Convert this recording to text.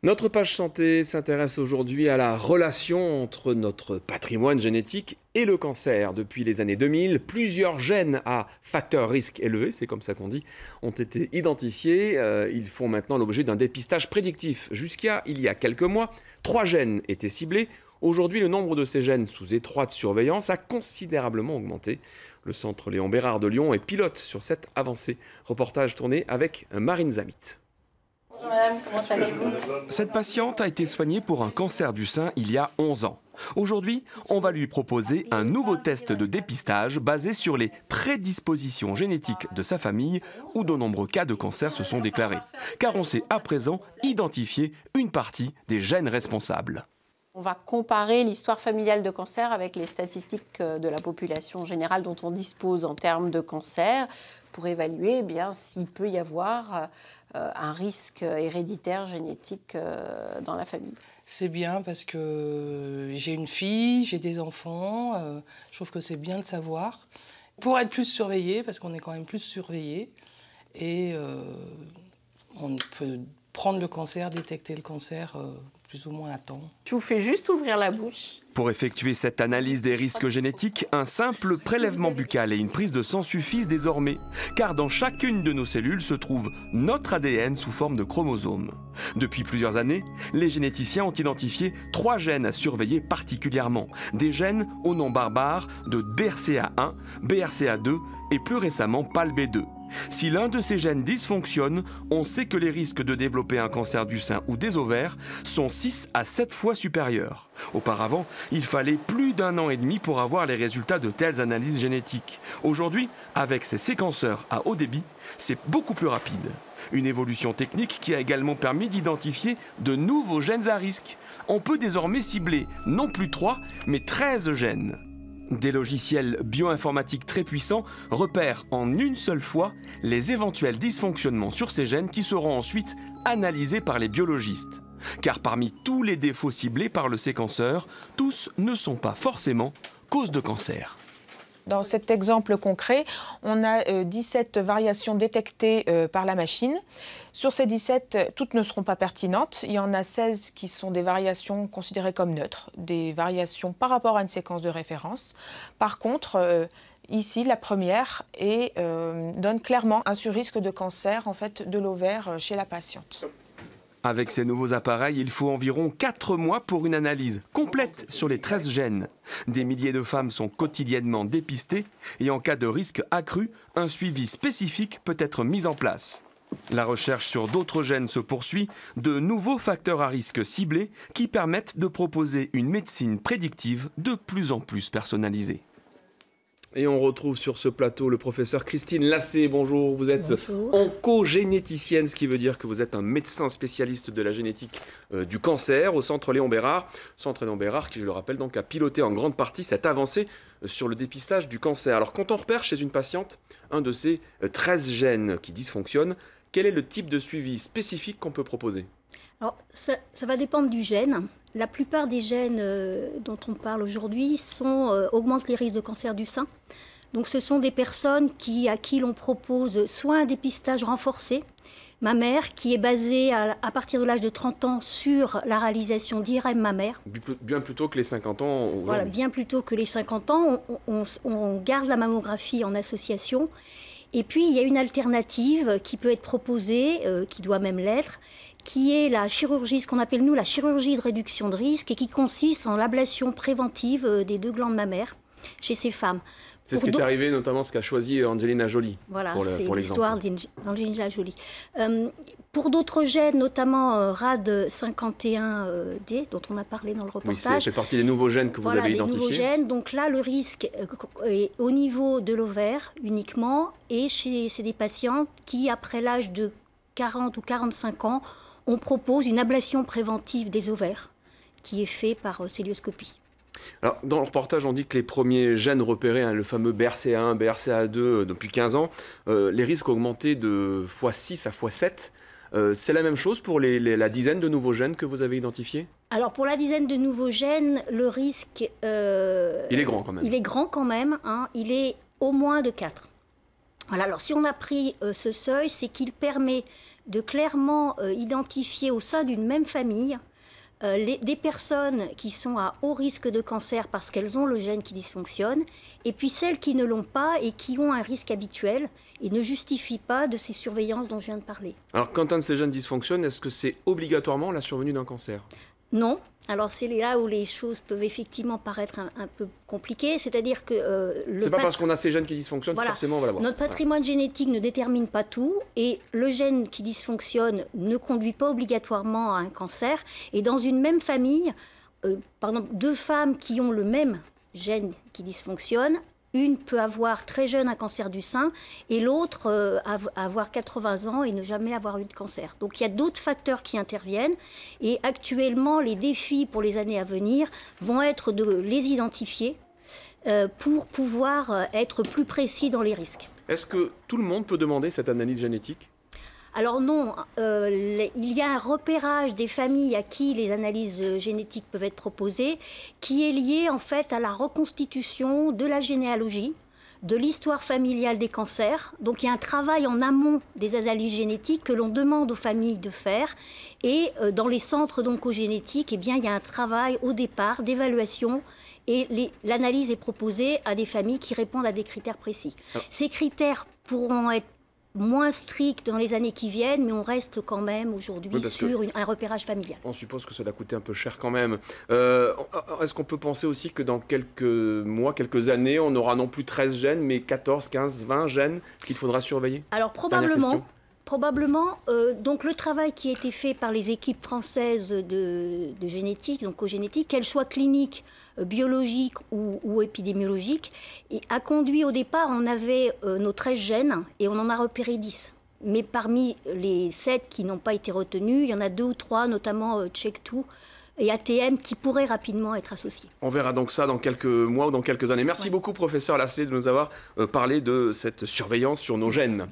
Notre page santé s'intéresse aujourd'hui à la relation entre notre patrimoine génétique et le cancer. Depuis les années 2000, plusieurs gènes à facteur risque élevé, c'est comme ça qu'on dit, ont été identifiés. Ils font maintenant l'objet d'un dépistage prédictif. Jusqu'à il y a quelques mois, 3 gènes étaient ciblés. Aujourd'hui, le nombre de ces gènes sous étroite surveillance a considérablement augmenté. Le centre Léon Bérard de Lyon est pilote sur cette avancée. Reportage tourné avec Marine Zamit. Bonjour madame, comment allez-vous? Cette patiente a été soignée pour un cancer du sein il y a 11 ans. Aujourd'hui, on va lui proposer un nouveau test de dépistage basé sur les prédispositions génétiques de sa famille où de nombreux cas de cancer se sont déclarés. Car on sait à présent identifier une partie des gènes responsables. On va comparer l'histoire familiale de cancer avec les statistiques de la population générale dont on dispose en termes de cancer pour évaluer s'il peut y avoir un risque héréditaire génétique dans la famille. C'est bien parce que j'ai une fille, j'ai des enfants, je trouve que c'est bien de savoir. Pour être plus surveillé, parce qu'on est quand même plus surveillé, et on peut prendre le cancer, détecter le cancer plus ou moins à temps. Je vous fais juste ouvrir la bouche. Pour effectuer cette analyse des risques génétiques, un simple prélèvement buccal et une prise de sang suffisent désormais, car dans chacune de nos cellules se trouve notre ADN sous forme de chromosomes. Depuis plusieurs années, les généticiens ont identifié 3 gènes à surveiller particulièrement, des gènes au nom barbare de BRCA1, BRCA2 et plus récemment PALB2. Si l'un de ces gènes dysfonctionne, on sait que les risques de développer un cancer du sein ou des ovaires sont 6 à 7 fois supérieurs. Auparavant, il fallait plus d'1 an et demi pour avoir les résultats de telles analyses génétiques. Aujourd'hui, avec ces séquenceurs à haut débit, c'est beaucoup plus rapide. Une évolution technique qui a également permis d'identifier de nouveaux gènes à risque. On peut désormais cibler non plus 3, mais 13 gènes. Des logiciels bioinformatiques très puissants repèrent en une seule fois les éventuels dysfonctionnements sur ces gènes qui seront ensuite analysés par les biologistes. Car parmi tous les défauts ciblés par le séquenceur, tous ne sont pas forcément cause de cancer. Dans cet exemple concret, on a 17 variations détectées par la machine. Sur ces 17, toutes ne seront pas pertinentes. Il y en a 16 qui sont des variations considérées comme neutres, des variations par rapport à une séquence de référence. Par contre, ici, la première donne clairement un surrisque de cancer de l'ovaire chez la patiente. Avec ces nouveaux appareils, il faut environ 4 mois pour une analyse complète sur les 13 gènes. Des milliers de femmes sont quotidiennement dépistées et en cas de risque accru, un suivi spécifique peut être mis en place. La recherche sur d'autres gènes se poursuit, de nouveaux facteurs à risque ciblés qui permettent de proposer une médecine prédictive de plus en plus personnalisée. Et on retrouve sur ce plateau le professeur Christine Lassé. Bonjour, vous êtes oncogénéticienne, ce qui veut dire que vous êtes un médecin spécialiste de la génétique du cancer au centre Léon Bérard. Centre Léon Bérard qui, je le rappelle, donc, a piloté en grande partie cette avancée sur le dépistage du cancer. Alors quand on repère chez une patiente un de ces 13 gènes qui dysfonctionnent, quel est le type de suivi spécifique qu'on peut proposer? Alors, ça va dépendre du gène. La plupart des gènes dont on parle aujourd'hui augmentent les risques de cancer du sein. Donc ce sont des personnes à qui l'on propose soit un dépistage renforcé, mammaire, qui est basé à partir de l'âge de 30 ans sur la réalisation d'IRM mammaire. Bien plus tôt que les 50 ans aujourd'hui. Voilà, bien plus tôt que les 50 ans. On garde la mammographie en association. Et puis, il y a une alternative qui peut être proposée, qui doit même l'être, qui est la chirurgie, ce qu'on appelle nous la chirurgie de réduction de risque, et qui consiste en l'ablation préventive des 2 glandes mammaires chez ces femmes. C'est ce qui est arrivé, notamment ce qu'a choisi Angelina Jolie. Voilà, c'est l'histoire d'Angelina Jolie. Pour d'autres gènes, notamment RAD51D, dont on a parlé dans le reportage. Oui, ça fait partie des nouveaux gènes que vous avez identifiés. Des nouveaux gènes. Donc là, le risque est au niveau de l'ovaire uniquement, et c'est des patients qui, après l'âge de 40 ou 45 ans, on propose une ablation préventive des ovaires, qui est faite par célioscopie. Alors, dans le reportage, on dit que les premiers gènes repérés, le fameux BRCA1, BRCA2, depuis 15 ans, les risques ont augmenté de x6 à x7. C'est la même chose pour la dizaine de nouveaux gènes que vous avez identifiés? Alors, pour la dizaine de nouveaux gènes, le risque... il est grand quand même. Il est grand quand même, hein, il est au moins de 4. Voilà, alors si on a pris ce seuil, c'est qu'il permet de clairement identifier au sein d'une même famille des personnes qui sont à haut risque de cancer parce qu'elles ont le gène qui dysfonctionne, et puis celles qui ne l'ont pas et qui ont un risque habituel et ne justifient pas de ces surveillances dont je viens de parler. Alors, quand un de ces gènes dysfonctionne, est-ce que c'est obligatoirement la survenue d'un cancer? Non. Alors c'est là où les choses peuvent effectivement paraître un peu compliquées, c'est-à-dire que... c'est pas parce qu'on a ces gènes qui dysfonctionnent que forcément on va l'avoir. Notre patrimoine génétique ne détermine pas tout, et le gène qui dysfonctionne ne conduit pas obligatoirement à un cancer. Et dans une même famille, par exemple, deux femmes qui ont le même gène qui dysfonctionne, une peut avoir très jeune un cancer du sein et l'autre avoir 80 ans et ne jamais avoir eu de cancer. Donc il y a d'autres facteurs qui interviennent, et actuellement les défis pour les années à venir vont être de les identifier pour pouvoir être plus précis dans les risques. Est-ce que tout le monde peut demander cette analyse génétique ? Alors non, il y a un repérage des familles à qui les analyses génétiques peuvent être proposées, qui est lié en fait à la reconstitution de la généalogie, de l'histoire familiale des cancers. Donc il y a un travail en amont des analyses génétiques que l'on demande aux familles de faire. Et dans les centres d'oncogénétique, eh bien, il y a un travail au départ d'évaluation. Et l'analyse est proposée à des familles qui répondent à des critères précis. Ces critères pourront être moins strict dans les années qui viennent, mais on reste quand même aujourd'hui sur un repérage familial. On suppose que cela coûtait un peu cher quand même. Est-ce qu'on peut penser aussi que dans quelques mois, quelques années, on aura non plus 13 gènes, mais 14, 15, 20 gènes qu'il faudra surveiller? Alors probablement, donc le travail qui a été fait par les équipes françaises de génétique, donc génétique, qu'elles soient cliniques, biologiques ou épidémiologiques, a conduit au départ, on avait nos 13 gènes et on en a repéré 10. Mais parmi les 7 qui n'ont pas été retenus, il y en a 2 ou 3, notamment Check2 et ATM, qui pourraient rapidement être associés. On verra donc ça dans quelques mois ou dans quelques années. Merci beaucoup, professeur Lassé, de nous avoir parlé de cette surveillance sur nos gènes.